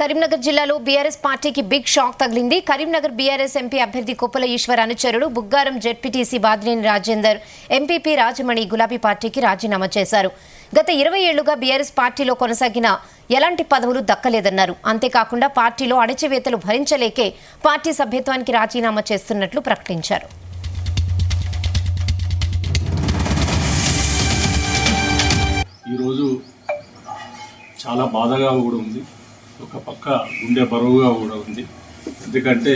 కరీంనగర్ జిల్లాలో బీఆర్ఎస్ పార్టీకి big shock తగిలింది. కరీంనగర్ బీఆర్ఎస్ ఎంపీ అభ్యర్థి కొప్పుల ఈశ్వర్ అనుచరుడు బుగ్గారం జెడ్పీటీసీ బాదినేని రాజేందర్ ఎంపీపీ రాజమణి గులాబీ పార్టీకి రాజీనామా చేశారు. గత 20 ఏళ్లుగా బీఆర్ఎస్ పార్టీలో కొనసాగిన ఎలాంటి పదవులు దక్కలేదన్నారు. అంతేకాకుండా పార్టీలో అణచివేతలు భరించలేకే పార్టీ సభ్యత్వానికి రాజీనామా చేస్తున్నట్లు ప్రకటించారు. ఈరోజు చాలా బాధగా కూడా ఉంది, ఒక పక్క గుండె బరువుగా కూడా ఉంది. ఎందుకంటే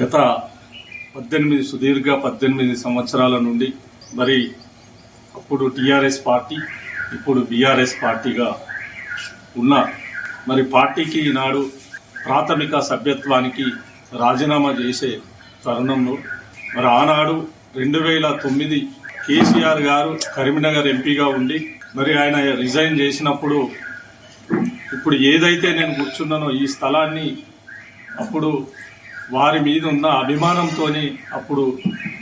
గత 18 సంవత్సరాల నుండి మరి అప్పుడు టీఆర్ఎస్ పార్టీ, ఇప్పుడు బీఆర్ఎస్ పార్టీగా ఉన్న మరి పార్టీకి ఈనాడు ప్రాథమిక సభ్యత్వానికి రాజీనామా చేసే తరుణంలో మరి ఆనాడు 2009 కేసీఆర్ గారు కరీంనగర్ ఎంపీగా ఉండి మరి ఆయన రిజైన్ చేసినప్పుడు ఇప్పుడు ఏదైతే నేను కూర్చున్నానో ఈ స్థలాన్ని అప్పుడు వారి మీద ఉన్న అభిమానంతో అప్పుడు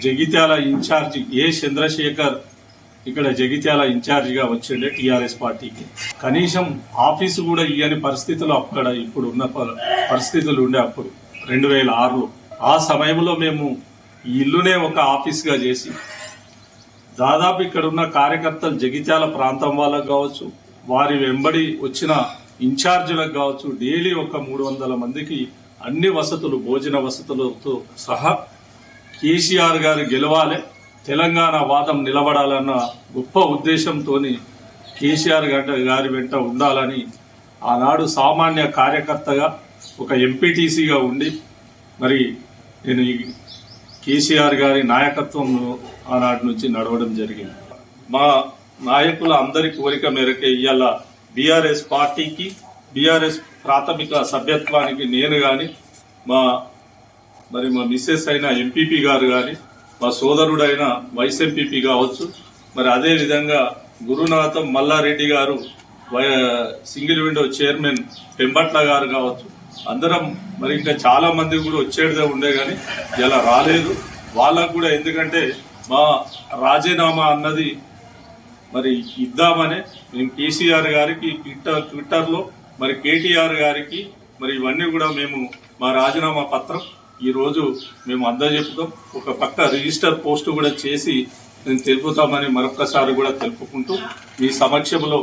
జగిత్యాల ఇన్ఛార్జి ఏ చంద్రశేఖర్ ఇక్కడ జగిత్యాల ఇన్ఛార్జిగా వచ్చిండే టీఆర్ఎస్ పార్టీకి. కనీసం ఆఫీసు కూడా ఇయ్యని పరిస్థితులు అక్కడ ఇప్పుడు ఉన్న పరిస్థితులు ఉండే అప్పుడు 2006లో. ఆ సమయంలో మేము ఈ ఇల్లునే ఒక ఆఫీస్గా చేసి దాదాపు ఇక్కడ ఉన్న కార్యకర్తలు జగిత్యాల ప్రాంతం వాళ్ళకు కావచ్చు, వారి వెంబడి వచ్చిన ఇన్ఛార్జీలకు కావచ్చు, డైలీ ఒక 300 మందికి అన్ని వసతులు, భోజన వసతులతో సహా కేసీఆర్ గారు గెలవాలి, తెలంగాణ వాదం నిలబడాలన్న గొప్ప ఉద్దేశంతో కేసీఆర్ గారి వెంట ఉండాలని ఆనాడు సామాన్య కార్యకర్తగా ఒక ఎంపీటీసీగా ఉండి మరి నేను కేసీఆర్ గారి నాయకత్వంలో ఆనాటి నుంచి నడవడం జరిగింది. మా నాయకుల అందరి కోరిక మేరకే ఇవాళ బీఆర్ఎస్ పార్టీకి, బీఆర్ఎస్ ప్రాథమిక సభ్యత్వానికి నేను కానీ మా మిస్సెస్ అయిన ఎంపీపీ గారు కానీ మా సోదరుడైన వైస్ ఎంపీపీ కావచ్చు, మరి అదేవిధంగా గురునాథం మల్లారెడ్డి గారు సింగిల్ విండో చైర్మన్ పెంబట్ల గారు కావచ్చు, అందరం మరి ఇంకా చాలా మంది కూడా వచ్చేదే ఉండే కానీ ఇలా రాలేదు. వాళ్ళకు కూడా ఎందుకంటే మా రాజీనామా అన్నది మరి ఇద్దామనే మేము కేసీఆర్ గారికి ట్విట్టర్లో మరి కేటీఆర్ గారికి మరి ఇవన్నీ కూడా మేము మా రాజీనామా పత్రం ఈరోజు మేము అందజెప్పుతాం. ఒక పక్క రిజిస్టర్ పోస్టు కూడా చేసి మేము తెలుపుతామని మరొకసారి కూడా తెలుపుకుంటూ మీ సమక్షంలో